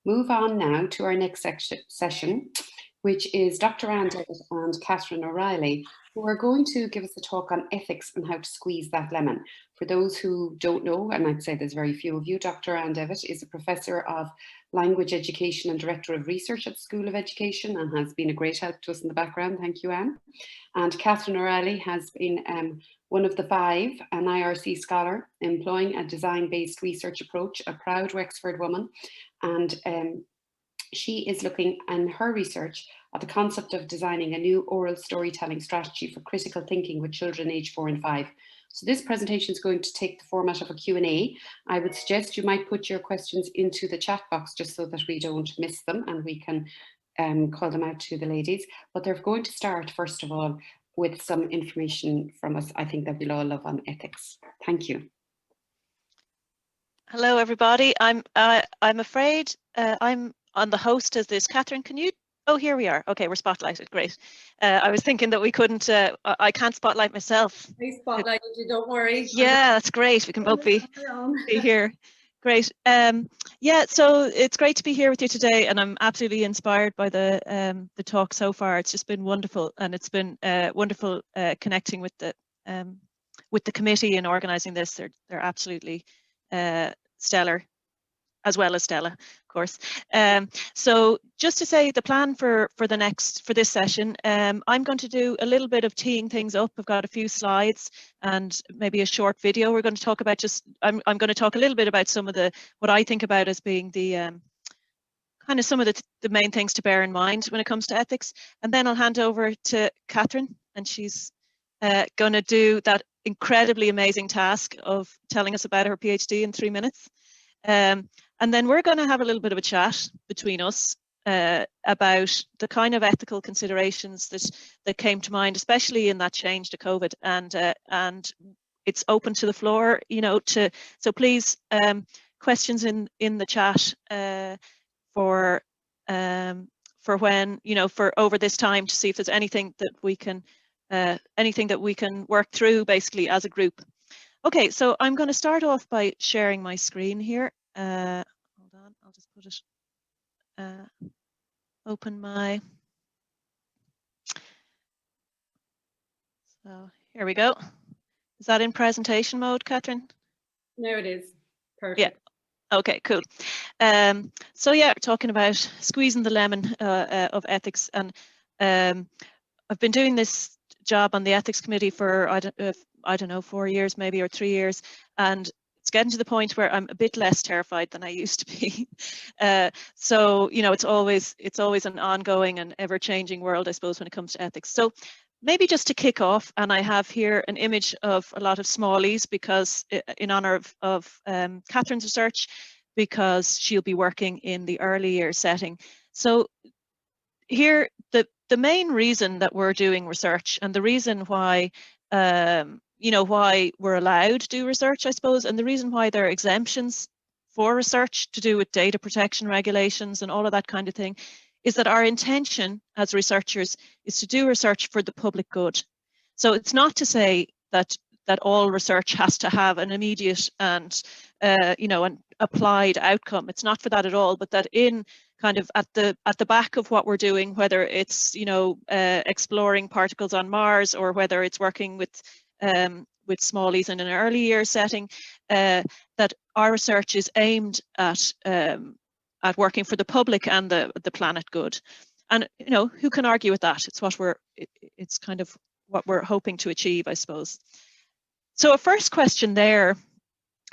move on now to our next session, which is Dr. Anne Devitt and Catherine O Reilly, who are going to give us a talk on ethics and how to squeeze that lemon. For those who don't know, and I'd say there's very few of you, Dr. Anne Devitt is a professor of language education and director of research at the School of Education and has been a great help to us in the background. Thank you, Anne. And Catherine O Reilly has been one of the 5, an IRC scholar, employing a design-based research approach, a proud Wexford woman. And she is looking in her research at the concept of designing a new oral storytelling strategy for critical thinking with children aged 4 and 5. So this presentation is going to take the format of a Q&A. I would suggest you might put your questions into the chat box just so that we don't miss them and we can call them out to the ladies. But they're going to start, first of all, with some information from us, I think that we'll all love, on ethics. Thank you. Hello, everybody. I'm afraid I'm on the host as this. Catherine, can you? Oh, here we are. Okay, we're spotlighted. Great. I was thinking that we couldn't. I can't spotlight myself. I spotlighted you. Don't worry. Yeah, that's great. We can both be here. Great. Yeah, so it's great to be here with you today, and I'm absolutely inspired by the talk so far. It's just been wonderful, and it's been wonderful connecting with the committee and organising this. They're absolutely stellar, as well as Stella, of course. So just to say the plan for this session, I'm going to do a little bit of teeing things up. I've got a few slides and maybe a short video. We're going to talk about I'm going to talk a little bit about what I think about as being the kind of some of the main things to bear in mind when it comes to ethics. And then I'll hand over to Catherine, and she's going to do that incredibly amazing task of telling us about her PhD in 3 minutes. And then we're going to have a little bit of a chat between us about the kind of ethical considerations that came to mind, especially in that change to COVID. And it's open to the floor, so please questions in the chat for when, for over this time, to see if there's anything that we can work through basically as a group. Okay, so I'm going to start off by sharing my screen here. Hold on, I'll just put it, open my, so here we go. Is that in presentation mode, Catherine? There it is. Perfect. Yeah. Okay, cool. So yeah, talking about squeezing the lemon of ethics, and I've been doing this job on the ethics committee for I don't know, 4 years maybe, or 3 years, and it's getting to the point where I'm a bit less terrified than I used to be. So it's always an ongoing and ever-changing world, I suppose, when it comes to ethics. So maybe just to kick off, and I have here an image of a lot of smallies, because in honor of Catherine's research, because she'll be working in the early years setting. So here, the main reason that we're doing research, and the reason why why we're allowed to do research, I suppose, and the reason why there are exemptions for research to do with data protection regulations and all of that kind of thing, is that our intention as researchers is to do research for the public good. So it's not to say that all research has to have an immediate and an applied outcome. It's not for that at all, but that in kind of at the back of what we're doing, whether it's exploring particles on Mars, or whether it's working with smallies in an early year setting, that our research is aimed at working for the public and the planet good. And who can argue with that? It's kind of what we're hoping to achieve, I suppose. So a first question there.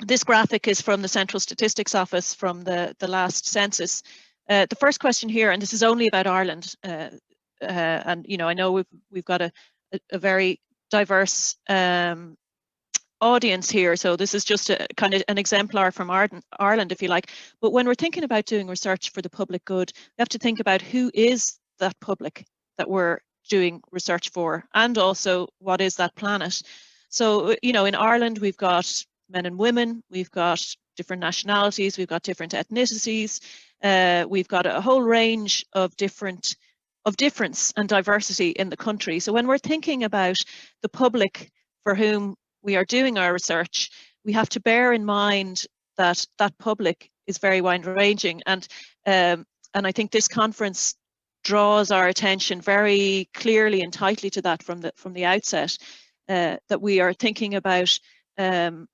This graphic is from the Central Statistics Office from the last census. The first question here, and this is only about Ireland, and I know we've got a very diverse audience here, so this is just a kind of an exemplar from Ireland, if you like. But when we're thinking about doing research for the public good, we have to think about who is that public that we're doing research for, and also what is that planet. So in Ireland we've got men and women, we've got different nationalities, we've got different ethnicities, we've got a whole range of difference and diversity in the country. So when we're thinking about the public for whom we are doing our research, we have to bear in mind that that public very wide-ranging, and I think this conference draws our attention very clearly and tightly to that from the outset, that we are thinking about the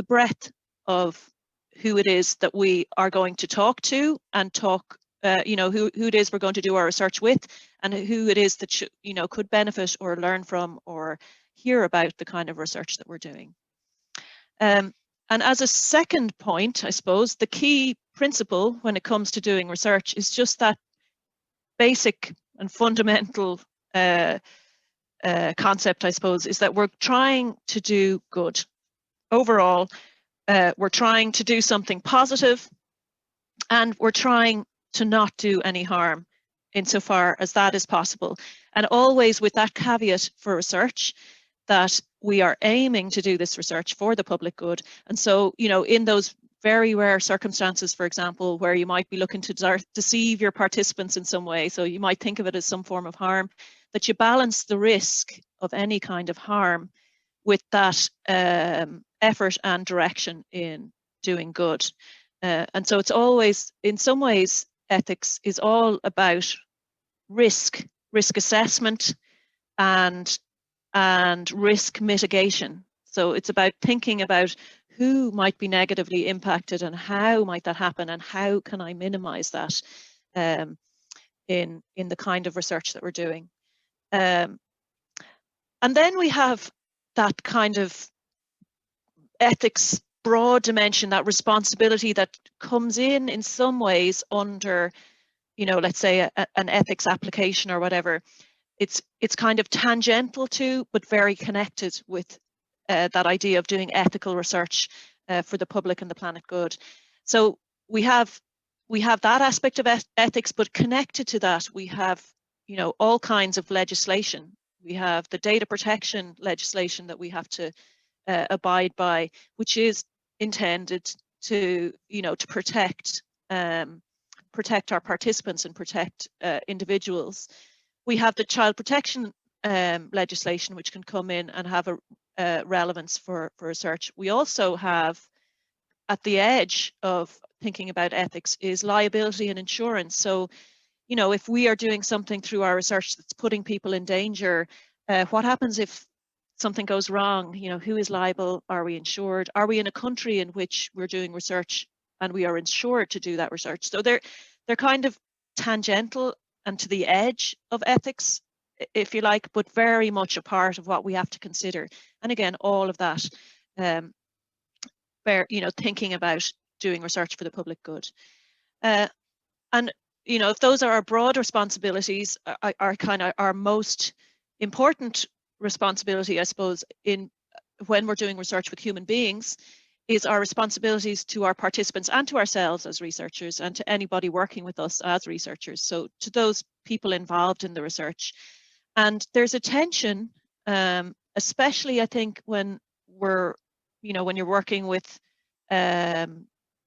breadth of who it is that we are going to talk to, and talk, who it is we're going to do our research with, and who it is that could benefit or learn from or hear about the kind of research that we're doing. And as a second point, I suppose, the key principle when it comes to doing research is just that basic and fundamental concept, I suppose, is that we're trying to do good. Overall, we're trying to do something positive, and we're trying to not do any harm insofar as that is possible. And always with that caveat for research, that we are aiming to do this research for the public good. And so, in those very rare circumstances, for example, where you might be looking to deceive your participants in some way, so you might think of it as some form of harm, that you balance the risk of any kind of harm with that effort and direction in doing good. And so it's always, in some ways, ethics is all about risk assessment and risk mitigation. So it's about thinking about who might be negatively impacted and how might that happen, and how can I minimize that in the kind of research that we're doing. And then we have that kind of ethics broad dimension, that responsibility that comes in some ways under, let's say an ethics application or whatever. It's kind of tangential to, but very connected with that idea of doing ethical research for the public and the planet good. So we have that aspect of ethics, but connected to that, we have, all kinds of legislation. We have the data protection legislation that we have to abide by, which is intended to, to protect our participants and protect individuals. We have the child protection legislation, which can come in and have a relevance for research. We also have, at the edge of thinking about ethics, is liability and insurance. So, if we are doing something through our research that's putting people in danger, what happens if something goes wrong? Who is liable? Are we insured? Are we in a country in which we're doing research and we are insured to do that research? So they're kind of tangential and to the edge of ethics, if you like, but very much a part of what we have to consider. And again, all of that, thinking about doing research for the public good. And if those are our broad responsibilities, our most important responsibility, I suppose, when we're doing research with human beings, is our responsibilities to our participants and to ourselves as researchers, and to anybody working with us as researchers. So to those people involved in the research. And there's a tension, especially I think when when you're working with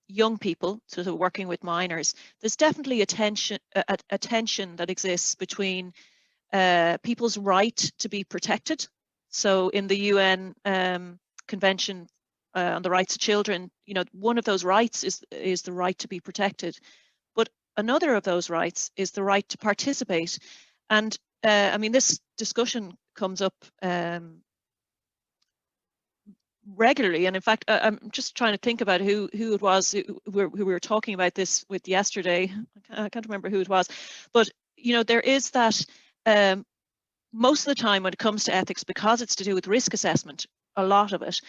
young people, sort of working with minors, there's definitely a tension that exists between people's right to be protected. So in the UN Convention on the Rights of Children, one of those rights is the right to be protected, but another of those rights is the right to participate. And I mean, this discussion comes up regularly, and in fact, I'm just trying to think about who it was who we were talking about this with yesterday. I can't remember who it was, but there is that. Most of the time when it comes to ethics, because it's to do with risk assessment, a lot of it,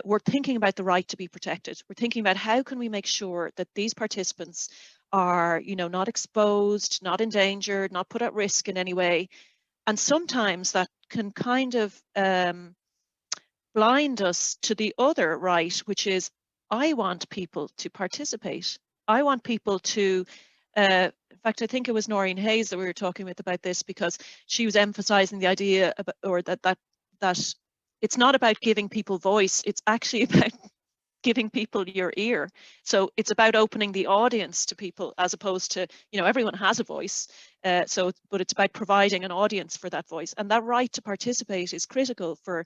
we're thinking about the right to be protected. We're thinking about how can we make sure that these participants are, not exposed, not endangered, not put at risk in any way. And sometimes that can kind of blind us to the other right, which is, I want people to participate. I want people to in fact, I think it was Noreen Hayes that we were talking with about this, because she was emphasizing the idea about, or that it's not about giving people voice, it's actually about giving people your ear. So it's about opening the audience to people, as opposed to, everyone has a voice. But it's about providing an audience for that voice. And that right to participate is critical for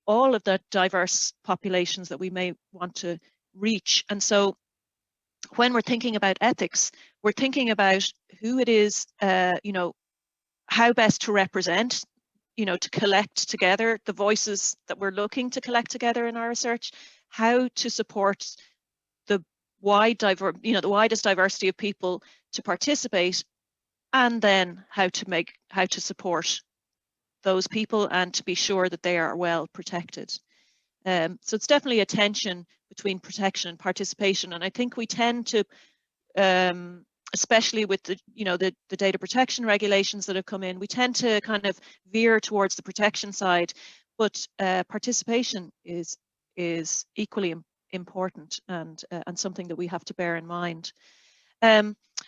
all of the diverse populations that we may want to reach. And so when we're thinking about ethics, we're thinking about who it is, you know, how best to represent, you know, to collect together the voices that we're looking to collect together in our research, how to support the the widest diversity of people to participate, and then how to support those people and to be sure that they are well protected. So it's definitely a tension between protection and participation, and I think we tend to, especially with the, you know, the data protection regulations that have come in, we tend to kind of veer towards the protection side, but participation is equally important and something that we have to bear in mind.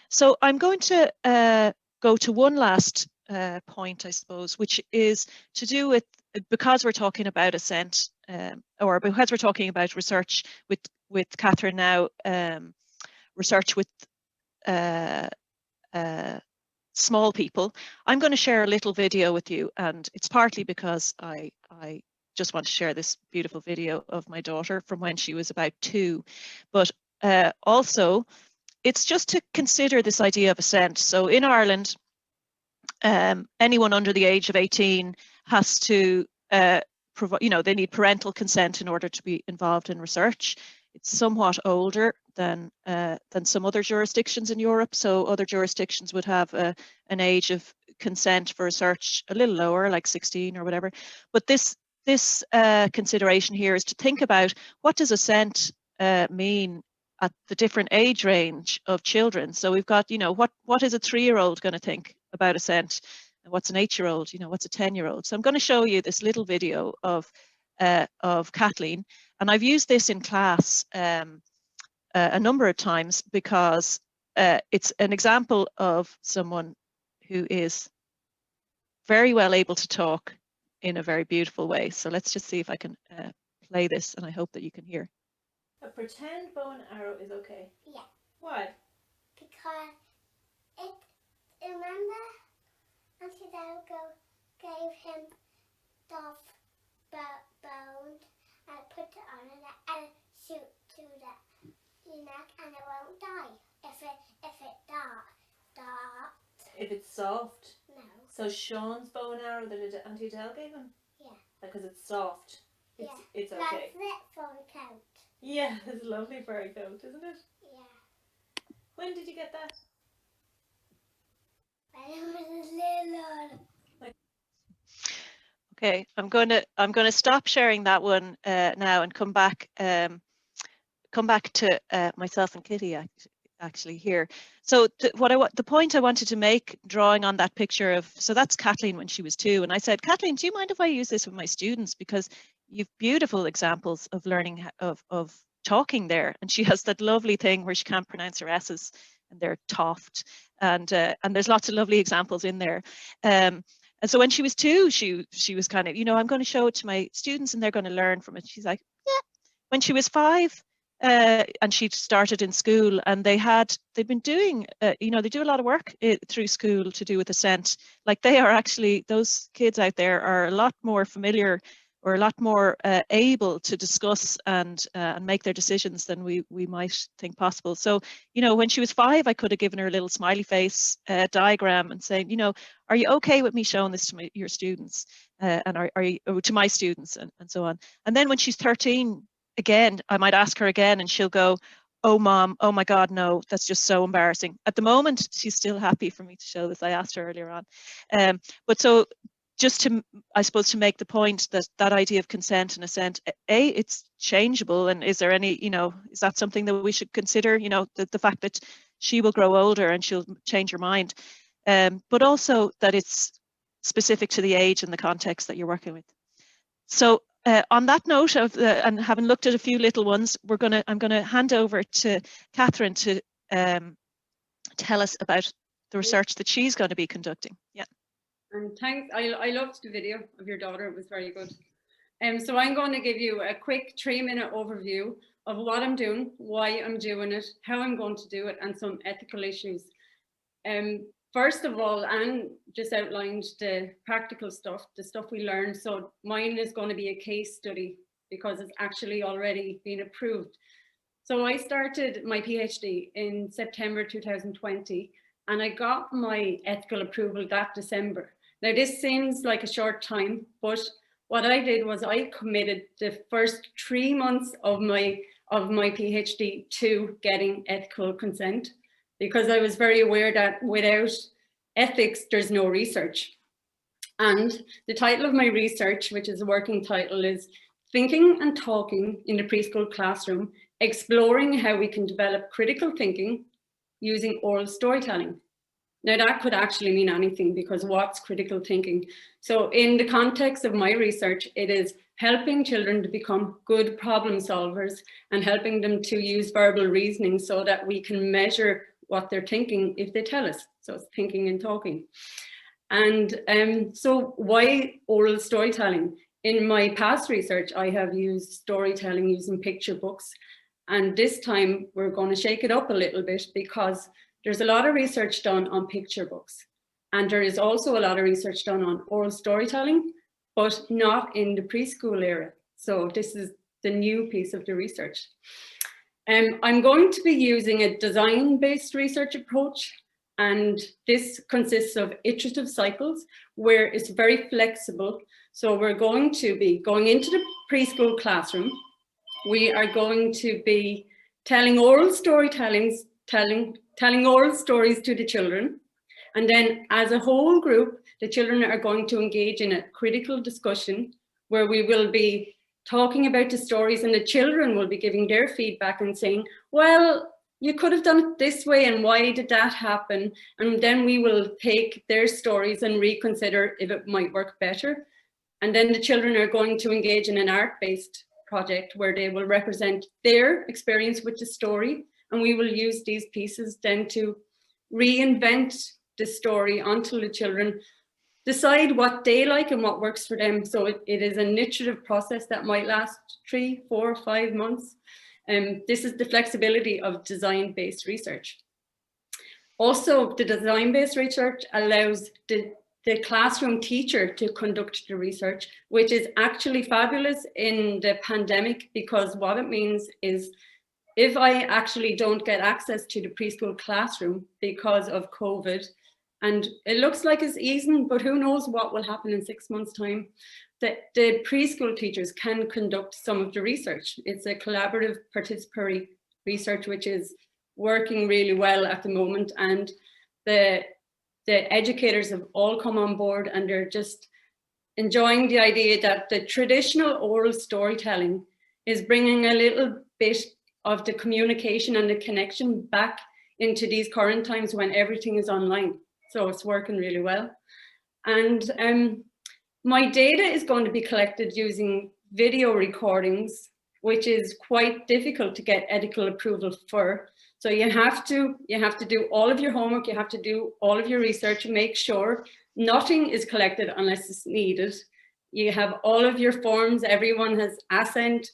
So I'm going to go to one last point, I suppose, which is to do with, because we're talking about assent, or because we're talking about research with Catherine now, research with small people, I'm going to share a little video with you, and it's partly because I just want to share this beautiful video of my daughter from when she was about 2, but also it's just to consider this idea of assent. So in Ireland, anyone under the age of 18 has to provide, you know, they need parental consent in order to be involved in research. It's somewhat older than some other jurisdictions in Europe. So other jurisdictions would have an age of consent for research a little lower, like 16 or whatever. But this consideration here is to think about, what does assent mean at the different age range of children. So we've got, you know, what is a 3-year-old going to think about assent? And what's an 8-year-old? You know, what's a 10-year-old? So I'm going to show you this little video of Kathleen, and I've used this in class a number of times because it's an example of someone who is very well able to talk in a very beautiful way. So let's just see if I can play this, and I hope that you can hear. A pretend bow and arrow is okay? Yeah. Why? Because remember Auntie Delgo gave him the bone and put it on and shoot to the neck, and it won't die if it darts. If it's soft? No. So Sean's bow and arrow that Auntie Adele gave him? Yeah. Because it's soft. It's okay. Like that for a coat. Yeah, it's a lovely furry coat, isn't it? Yeah. When did you get that? When I was little. Okay, I'm going to stop sharing that one now and come back to myself and Kitty actually here. So the point I wanted to make, drawing on that picture of, so that's Kathleen when she was 2, and I said, Kathleen, do you mind if I use this with my students, because you've beautiful examples of learning of talking there, and she has that lovely thing where she can't pronounce her S's and they're toft, and there's lots of lovely examples in there. And so when she was 2, she was kind of, you know, I'm going to show it to my students and they're going to learn from it. She's like, yeah. When she was 5, and she started in school, and they've been doing, you know, they do a lot of work through school to do with assent. Like, they are actually, those kids out there are a lot more familiar, or a lot more able to discuss and make their decisions than we might think possible. So, you know, when she was 5, I could have given her a little smiley face diagram and saying, you know, are you okay with me showing this to your students, and are you, to my students, and so on. And then when she's 13, again, I might ask her again, and she'll go, oh, Mom, oh my God, no, that's just so embarrassing. At the moment, she's still happy for me to show this. I asked her earlier on. But so, just to, I suppose, to make the point that that idea of consent and assent, it's changeable, and is there any, you know, is that something that we should consider, you know, the fact that she will grow older and she'll change her mind, but also that it's specific to the age and the context that you're working with. So on that note of and having looked at a few little ones, I'm gonna hand over to Catherine to tell us about the research that she's going to be conducting. Yeah. And thanks, I loved the video of your daughter, it was very good. So I'm going to give you a quick 3-minute overview of what I'm doing, why I'm doing it, how I'm going to do it, and some ethical issues. First of all, Anne just outlined the practical stuff, the stuff we learned. So mine is going to be a case study because it's actually already been approved. So I started my PhD in September 2020, and I got my ethical approval that December. Now this seems like a short time, but what I did was I committed the first 3 months of my PhD to getting ethical consent, because I was very aware that without ethics, there's no research. And the title of my research, which is a working title, is Thinking and Talking in the Preschool Classroom, Exploring How We Can Develop Critical Thinking Using Oral Storytelling. Now that could actually mean anything, because what's critical thinking? So in the context of my research, it is helping children to become good problem solvers and helping them to use verbal reasoning so that we can measure what they're thinking if they tell us. So it's thinking and talking. And so why oral storytelling? In my past research, I have used storytelling using picture books. And this time we're going to shake it up a little bit, because there's a lot of research done on picture books. And there is also a lot of research done on oral storytelling, but not in the preschool era. So this is the new piece of the research. I'm going to be using a design-based research approach. And this consists of iterative cycles where it's very flexible. So we're going to be going into the preschool classroom. We are going to be telling oral storytellings, telling oral stories to the children. And then as a whole group, the children are going to engage in a critical discussion where we will be talking about the stories, and the children will be giving their feedback and saying, well, you could have done it this way, and why did that happen? And then we will take their stories and reconsider if it might work better. And then the children are going to engage in an art-based project where they will represent their experience with the story. And we will use these pieces then to reinvent the story until the children decide what they like and what works for them. So it is an iterative process that might last 3, 4, 5 months. This is the flexibility of design-based research. Also, the design-based research allows the classroom teacher to conduct the research, which is actually fabulous in the pandemic, because what it means is if I actually don't get access to the preschool classroom because of COVID, and it looks like it's easing, but who knows what will happen in 6 months' time, that the preschool teachers can conduct some of the research. It's a collaborative participatory research, which is working really well at the moment. And the educators have all come on board, and they're just enjoying the idea that the traditional oral storytelling is bringing a little bit of the communication and the connection back into these current times when everything is online. So it's working really well. And my data is going to be collected using video recordings, which is quite difficult to get ethical approval for. So you have to do all of your homework, you have to do all of your research, make sure nothing is collected unless it's needed. You have all of your forms, everyone has assent,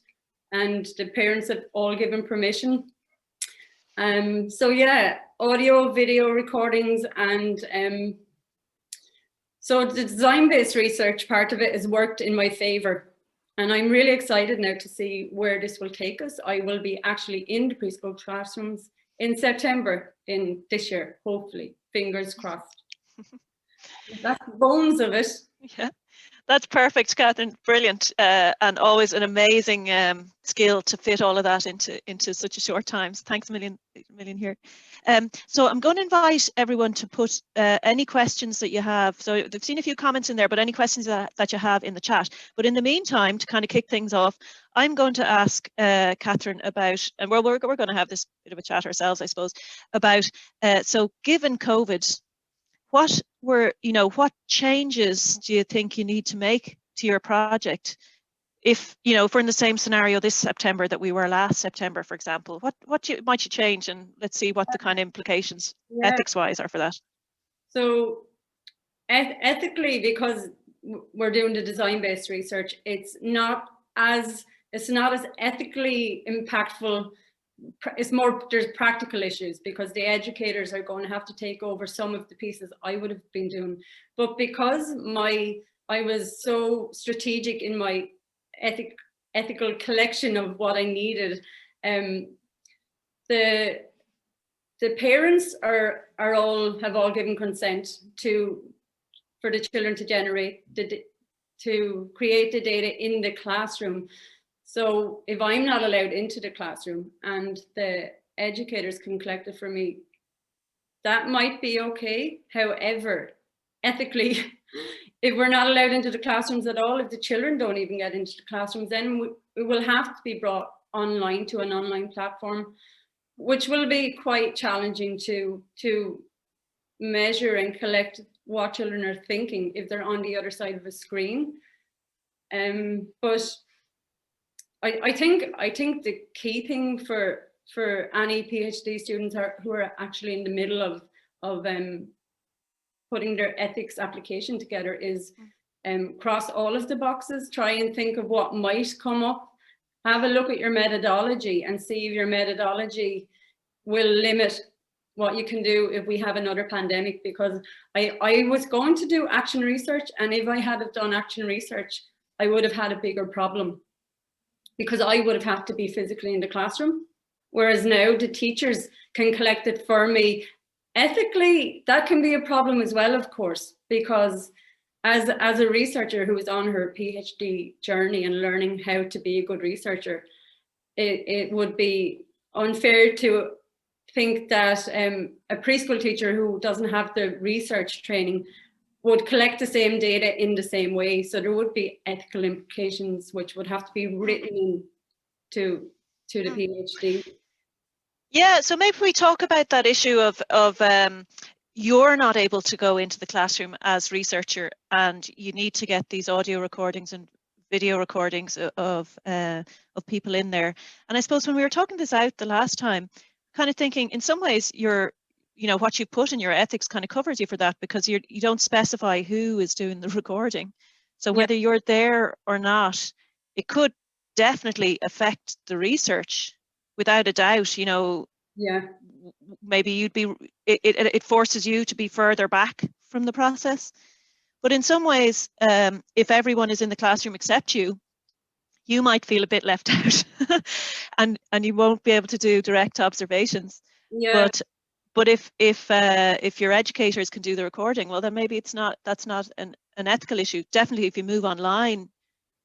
and the parents have all given permission. So yeah, audio, video recordings, and so the design-based research part of it has worked in my favor. And I'm really excited now to see where this will take us. I will be actually in the preschool classrooms in September in this year, hopefully, fingers crossed. That's the bones of it. Yeah, that's perfect, Catherine. Brilliant, and always an amazing skill to fit all of that into such a short time. So thanks a million here. So I'm going to invite everyone to put any questions that you have. So I've seen a few comments in there, but any questions that you have in the chat. But in the meantime, to kind of kick things off, I'm going to ask Catherine about, and we're going to have this bit of a chat ourselves, I suppose, about so given COVID, what changes do you think you need to make to your project? If we're in the same scenario this September that we were last September, for example, what might you change? And let's see what the kind of implications ethics-wise are for that. So ethically, because we're doing the design-based research, it's not as ethically impactful. It's more, there's practical issues because the educators are going to have to take over some of the pieces I would have been doing. But because I was so strategic in my ethical collection of what I needed, the parents have all given consent for the children to create the data in the classroom. So if I'm not allowed into the classroom and the educators can collect it for me, that might be okay. However, ethically, if we're not allowed into the classrooms at all, if the children don't even get into the classrooms, then we will have to be brought online to an online platform, which will be quite challenging to measure and collect what children are thinking if they're on the other side of a screen. But I think the key thing for any PhD students who are actually in the middle of putting their ethics application together is cross all of the boxes, try and think of what might come up, have a look at your methodology and see if your methodology will limit what you can do if we have another pandemic. Because I was going to do action research, and if I had done action research, I would have had a bigger problem because I would have had to be physically in the classroom. Whereas now the teachers can collect it for me. Ethically, that can be a problem as well, of course, because as a researcher who is on her PhD journey and learning how to be a good researcher, it would be unfair to think that a preschool teacher who doesn't have the research training would collect the same data in the same way. So there would be ethical implications which would have to be written into the PhD. Yeah, so maybe we talk about that issue of you're not able to go into the classroom as researcher, and you need to get these audio recordings and video recordings of people in there. And I suppose when we were talking this out the last time, kind of thinking in some ways what you put in your ethics kind of covers you for that, because you don't specify who is doing the recording. So whether you're there or not, it could definitely affect the research without a doubt. Maybe it forces you to be further back from the process. But in some ways, if everyone is in the classroom except you might feel a bit left out and you won't be able to do direct observations. Yeah. But if your educators can do the recording, well, then maybe that's not an ethical issue. Definitely, if you move online,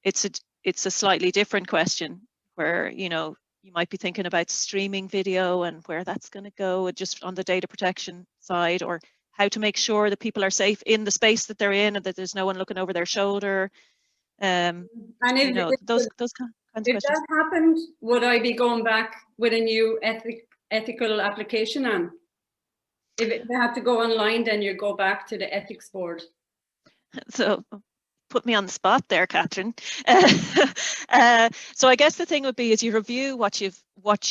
it's a slightly different question where you might be thinking about streaming video and where that's going to go, just on the data protection side, or how to make sure that people are safe in the space that they're in and that there's no one looking over their shoulder. And if those kinds of questions. If that happened, would I be going back with a new ethical application on? If they have to go online, then you go back to the ethics board. So put me on the spot there, Catherine. So I guess the thing would be is you review what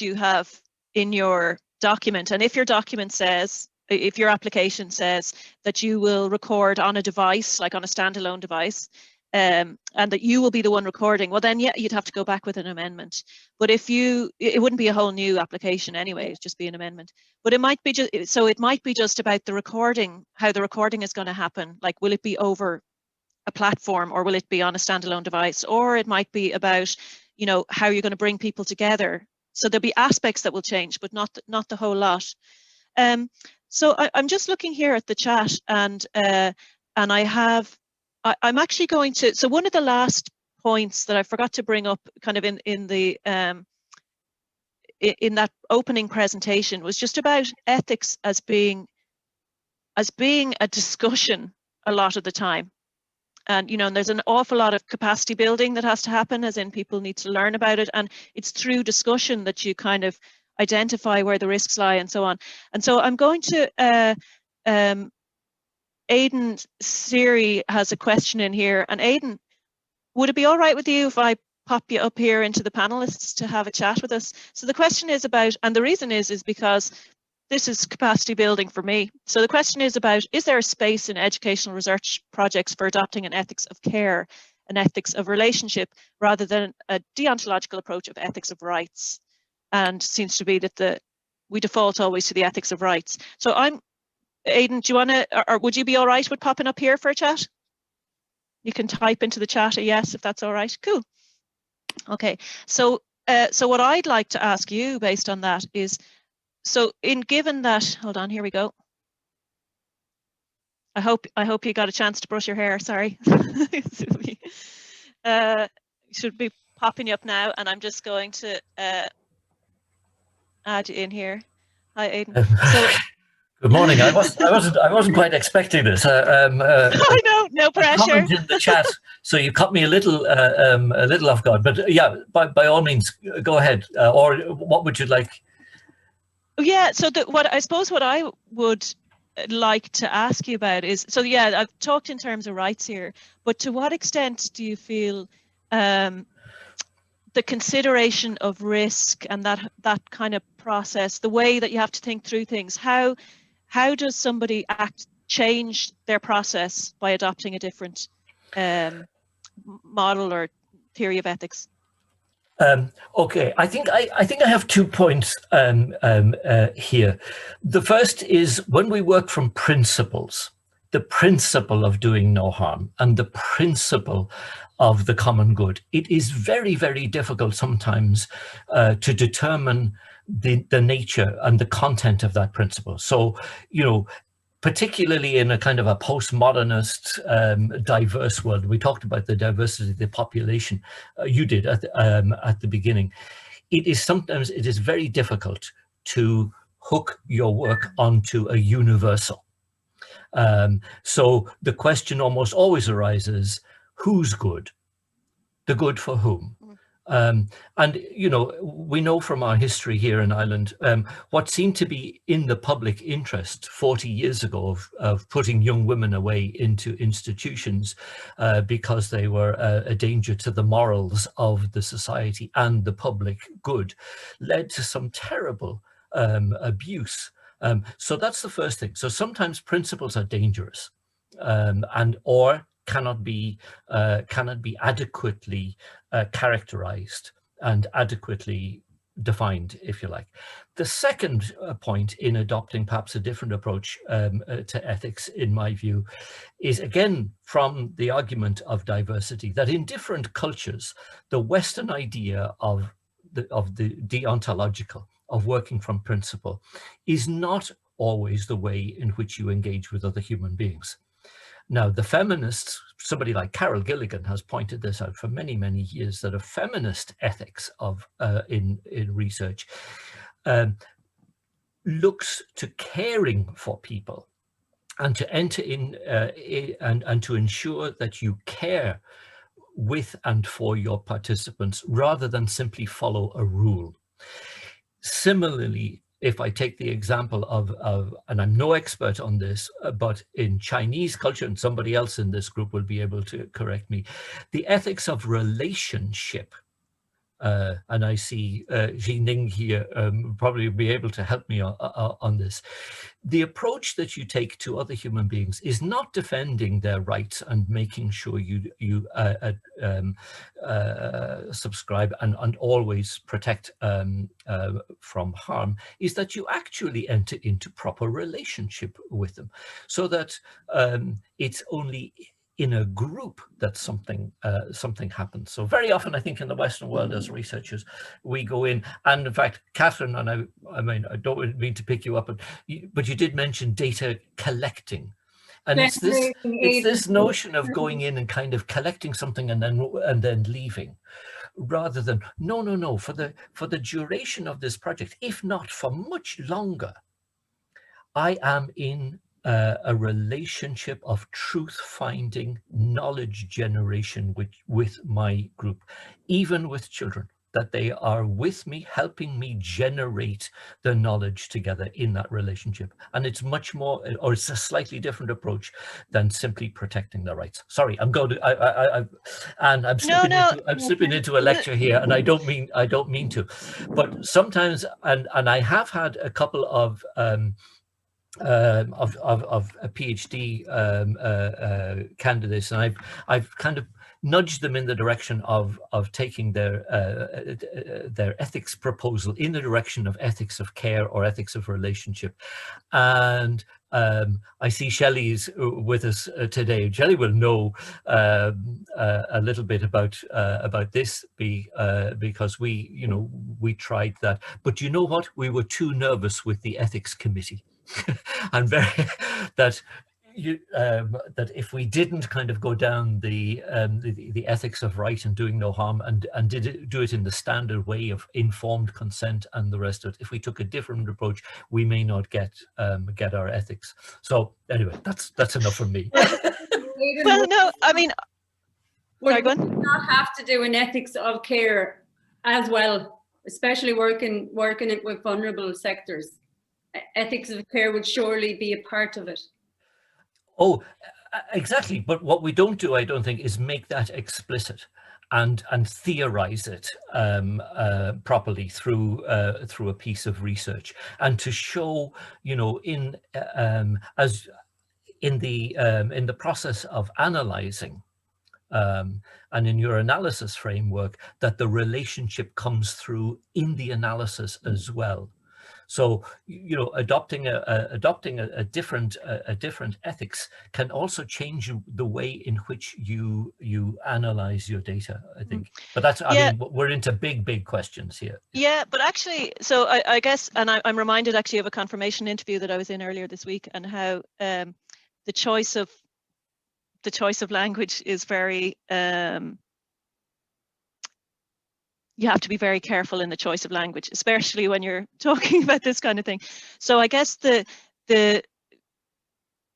you have in your document, and if your document says, if your application says that you will record on a device, like on a standalone device, and that you will be the one recording, well then you'd have to go back with an amendment. But if it wouldn't be a whole new application anyway, it'd just be an amendment. But it might be just about the recording, how the recording is going to happen. Like, will it be over a platform, or will it be on a standalone device? Or it might be about how you're going to bring people together. So there'll be aspects that will change, but not the whole lot. So I'm just looking here at the chat, and I'm actually going to, so one of the last points that I forgot to bring up kind of in that opening presentation was just about ethics as being a discussion a lot of the time. And and there's an awful lot of capacity building that has to happen, as in people need to learn about it, and it's through discussion that you kind of identify where the risks lie and so on. And so I'm going to Aidan Siri has a question in here. And Aidan, would it be all right with you if I pop you up here into the panelists to have a chat with us? So the question is about, and the reason is because this is capacity building for me. So the question is about, is there a space in educational research projects for adopting an ethics of care, an ethics of relationship, rather than a deontological approach of ethics of rights? And seems to be that we default always to the ethics of rights. So Aidan, do you want to, or would you be all right with popping up here for a chat? You can type into the chat a yes if that's all right. Cool. Okay. So what I'd like to ask you based on that is, so in given that, hold on, here we go. I hope you got a chance to brush your hair. Sorry. Should be popping you up now, and I'm just going to add you in here. Hi, Aidan. So good morning. I wasn't quite expecting this. I know, no pressure. Comment in the chat, so you caught me a little off guard. But yeah, by all means, go ahead. Or what would you like? Yeah. So what I would like to ask you about is, so yeah, I've talked in terms of rights here, but to what extent do you feel the consideration of risk and that kind of process, the way that you have to think through things, how does somebody change their process by adopting a different model or theory of ethics? Okay, I think I have 2 points here. The first is when we work from principles, the principle of doing no harm and the principle of the common good, it is very, very difficult sometimes to determine the nature and the content of that principle. So, you know, particularly in a kind of a postmodernist, diverse world. We talked about the diversity of the population. You did at the beginning. It is very difficult to hook your work onto a universal. So the question almost always arises, who's good? The good for whom? And, you know, we know from our history here in Ireland, what seemed to be in the public interest 40 years ago of putting young women away into institutions because they were a danger to the morals of the society and the public good, led to some terrible abuse. So that's the first thing. So sometimes principles are dangerous or cannot be adequately characterized and adequately defined, if you like. The second point in adopting perhaps a different approach to ethics, in my view, is again from the argument of diversity, that in different cultures, the Western idea of the deontological, of working from principle, is not always the way in which you engage with other human beings. Now, the feminists, somebody like Carol Gilligan has pointed this out for many, many years, that a feminist ethics in research looks to caring for people and to enter in and to ensure that you care with and for your participants rather than simply follow a rule. Similarly, if I take the example of, and I'm no expert on this, but in Chinese culture, and somebody else in this group will be able to correct me, the ethics of relationship, and I see Ji Ning here probably be able to help me on this. The approach that you take to other human beings is not defending their rights and making sure you subscribe and always protect from harm, is that you actually enter into proper relationship with them, so that it's only in a group that something happens. So very often, I think in the Western world, as researchers, we go in, and in fact, Catherine, and I mean, I don't mean to pick you up, but you did mention data collecting. And it's this notion of going in and kind of collecting something and then leaving, rather than no, for the duration of this project, if not for much longer, I am in a relationship of truth finding, knowledge generation with my group, even with children, that they are with me, helping me generate the knowledge together in that relationship. And it's much more, or it's a slightly different approach than simply protecting their rights. Sorry, I'm going to, I'm slipping into a lecture here, and I don't mean to, but sometimes, and I have had a couple of a PhD candidates, and I've kind of nudged them in the direction of taking their ethics proposal in the direction of ethics of care or ethics of relationship. And I see Shelley's with us today. Shelley will know a little bit about this because we tried that. But you know what? We were too nervous with the ethics committee, and that if we didn't kind of go down the ethics of right and doing no harm and do it in the standard way of informed consent and the rest of it, if we took a different approach, we may not get our ethics. So anyway, that's enough from me. Well, no, I mean, we do not have to do an ethics of care as well, especially working it with vulnerable sectors. Ethics of care would surely be a part of it. Oh, exactly. But what we don't do, I don't think, is make that explicit and theorize it properly through a piece of research, and to show, in the process of analyzing and in your analysis framework, that the relationship comes through in the analysis as well. So, adopting a different ethics can also change the way in which you analyze your data, I think. But that's, I mean, we're into big questions here. Yeah, but actually, so I guess, and I'm reminded actually of a confirmation interview that I was in earlier this week, and how the choice of language is very you have to be very careful in the choice of language, especially when you're talking about this kind of thing. So I guess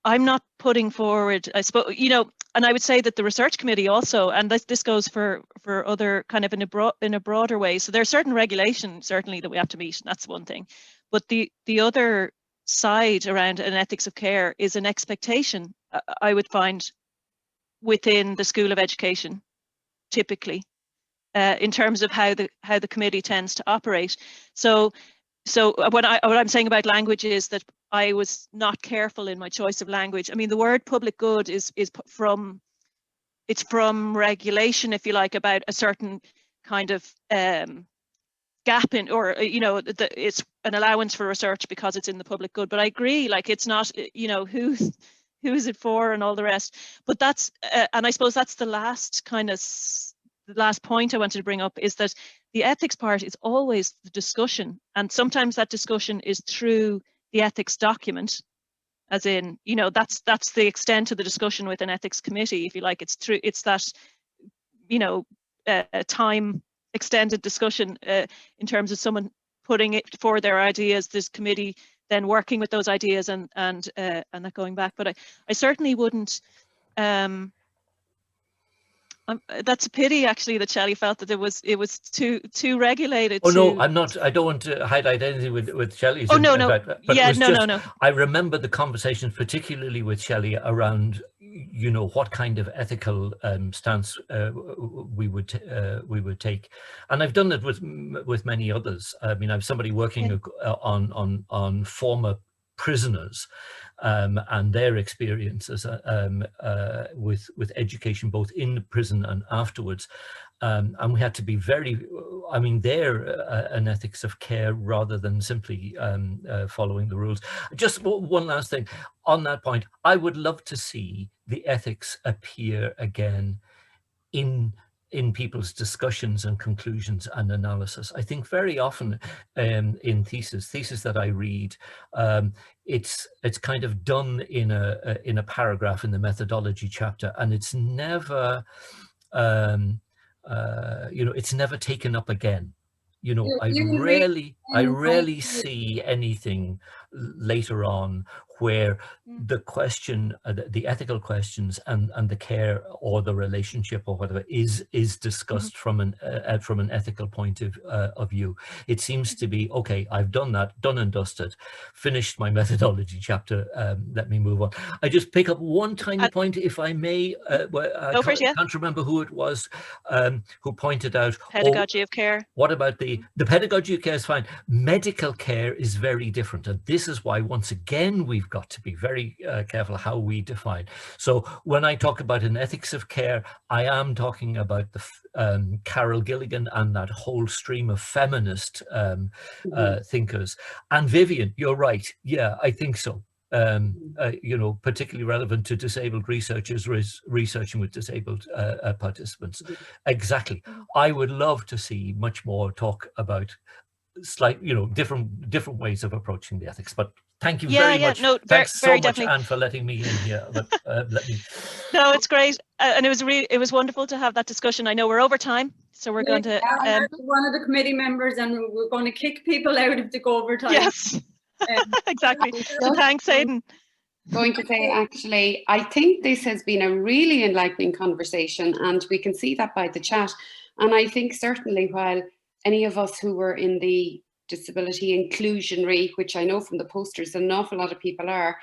I'm not putting forward, I suppose, and I would say that the research committee also, and this goes for other kind of in a broader way. So there's certain regulations certainly that we have to meet, and that's one thing. But the other side around an ethics of care is an expectation, I would find, within the School of Education, typically. In terms of how the committee tends to operate. So what I'm saying about language is that I was not careful in my choice of language. I mean, the word public good is from regulation, if you like, about a certain kind of gap in, or it's an allowance for research because it's in the public good. But I agree, like, it's not, who is it for and all the rest. But that's and I suppose that's the last point I wanted to bring up, is that the ethics part is always the discussion, and sometimes that discussion is through the ethics document, as in, that's the extent of the discussion with an ethics committee, if you like. It's that time extended discussion in terms of someone putting it for their ideas, this committee then working with those ideas and that going back. But I certainly wouldn't. That's a pity, actually, that Shelley felt that it was too regulated. Oh no, I'm not. I don't want to highlight anything with Shelley's. Oh no, but yeah, no. I remember the conversation, particularly with Shelley, around what kind of ethical stance we would take, and I've done it with many others. I mean, I've somebody working on former prisoners and their experiences with education, both in prison and afterwards. And we had to be very, I mean, they're an ethics of care rather than simply following the rules. Just one last thing on that point. I would love to see the ethics appear again in people's discussions and conclusions and analysis. I think very often in thesis that I read, it's kind of done in a paragraph in the methodology chapter, and it's never it's never taken up again. I rarely see anything later on where the question, the ethical questions and the care or the relationship or whatever is discussed from an ethical point of view. It seems to be, okay, I've done that, done and dusted, finished my methodology chapter. Let me move on. I just pick up one tiny point, if I may. I can't remember who it was who pointed out pedagogy of care. What about the pedagogy of care is fine. Medical care is very different, and this is why once again we've got to be very careful how we define. So when I talk about an ethics of care, I am talking about the Carol Gilligan and that whole stream of feminist thinkers. And Vivian, you're right. Yeah, I think so. You know, particularly relevant to disabled researchers researching with disabled participants. Exactly. I would love to see much more talk about different ways of approaching the ethics. But thank you very much. No, Thanks very so much, definitely. Anne, for letting me in here. But let me. No, it's great, and it was wonderful to have that discussion. I know we're over time, so we're going to. I'm one of the committee members, and we're going to kick people out if they go over time. Yes, exactly. So thanks, Aidan. Going to say, actually, I think this has been a really enlightening conversation, and we can see that by the chat. And I think certainly while any of us who were in the disability inclusionary, which I know from the posters an awful lot of people are,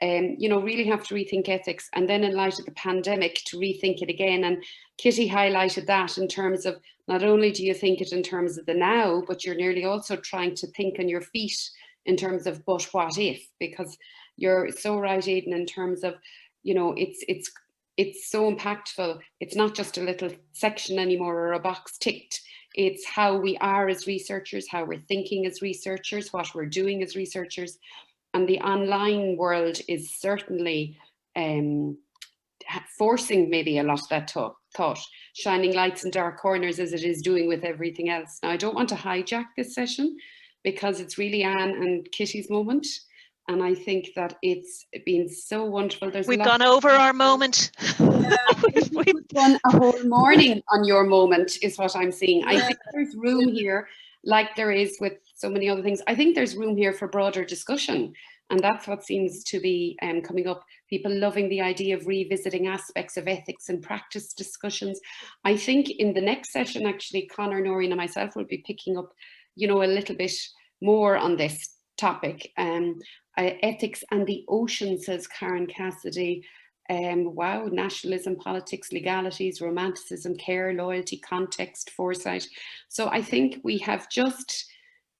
you know, really have to rethink ethics, and then in light of the pandemic to rethink it again. And Kitty highlighted that in terms of not only do you think it in terms of the now, but you're nearly also trying to think on your feet in terms of but what if, because you're so right, Aidan, in terms of, you know, it's so impactful. It's not just a little section anymore or a box ticked. It's how we are as researchers, how we're thinking as researchers, what we're doing as researchers. And the online world is certainly forcing maybe a lot of that thought, shining lights in dark corners as it is doing with everything else. Now, I don't want to hijack this session because it's really Anne and Kitty's moment. And I think that it's been so wonderful. We've gone over our moment. We've done a whole morning on your moment is what I'm seeing. I think there's room here, like there is with so many other things. I think there's room here for broader discussion. And that's what seems to be coming up. People loving the idea of revisiting aspects of ethics and practice discussions. I think in the next session, actually, Conor, Noreen and myself will be picking up, you know, a little bit more on this topic. Ethics and the ocean, says Karen Cassidy. Wow, nationalism, politics, legalities, romanticism, care, loyalty, context, foresight. So I think we have just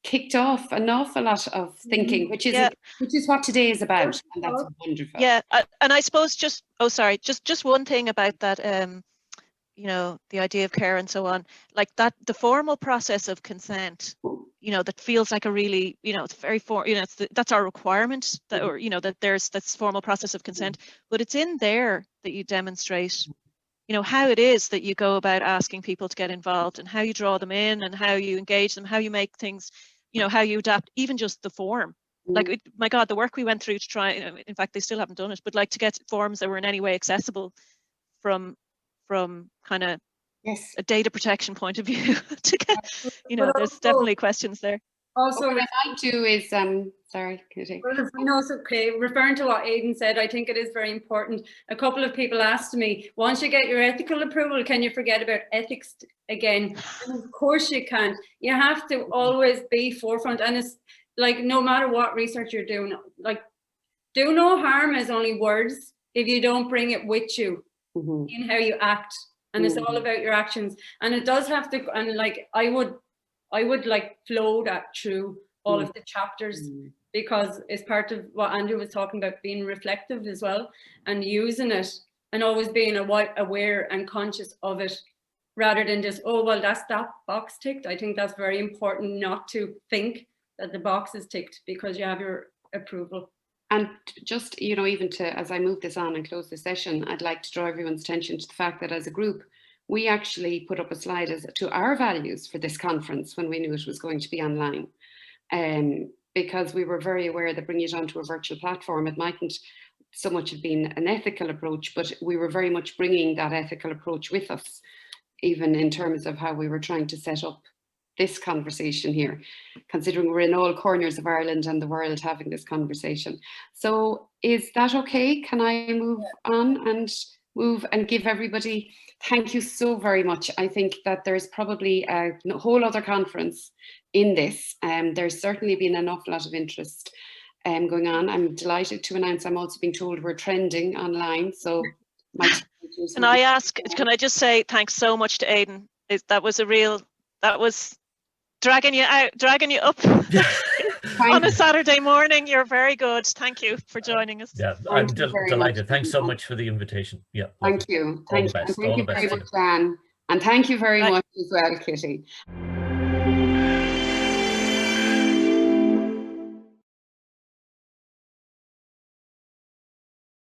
kicked off an awful lot of thinking, which is what today is about, and that's wonderful. Yeah, and I suppose just one thing about that, you know, the idea of care and so on, like that, the formal process of consent, you know, that feels like a really, you know, it's very that's our requirement, that, or, you know, that there's this formal process of consent, but it's in there that you demonstrate, you know, how it is that you go about asking people to get involved, and how you draw them in, and how you engage them, how you make things, you know, how you adapt, even just the form. Like, my God, the work we went through to try, you know, in fact, they still haven't done it, but like to get forms that were in any way accessible from kind of a data protection point of view to get, you know, there's definitely questions there. Also, what I might do is, sorry, Kitty. No, it's okay. Referring to what Aidan said, I think it is very important. A couple of people asked me, once you get your ethical approval, can you forget about ethics again? And of course you can't. You have to always be forefront, and it's like, no matter what research you're doing, like, do no harm is only words if you don't bring it with you in how you act. And it's all about your actions. And it does have to, and like, I would like flow that through all of the chapters, because it's part of what Andrew was talking about, being reflective as well, and using it, and always being aware and conscious of it, rather than just, oh, well, that's that box ticked. I think that's very important, not to think that the box is ticked because you have your approval. And just, you know, even to, as I move this on and close the session, I'd like to draw everyone's attention to the fact that as a group, we actually put up a slide as to our values for this conference when we knew it was going to be online. Because we were very aware that bringing it onto a virtual platform, it mightn't so much have been an ethical approach, but we were very much bringing that ethical approach with us, even in terms of how we were trying to set up this conversation here, considering we're in all corners of Ireland and the world having this conversation. So is that okay? Can I move on and give everybody, thank you so very much. I think that there's probably a whole other conference in this. There's certainly been an awful lot of interest going on. I'm delighted to announce I'm also being told we're trending online. So can I just say thanks so much to Aidan. That was dragging you up. On a Saturday morning, you're very good. Thank you for joining us. Yeah, Thank I'm you very delighted. much. Thanks so much for the invitation. Yeah. Thank lovely. you. All Thank the you. best. And thank All you the very best. much, Anne. And thank you very Bye. much as well, Kitty.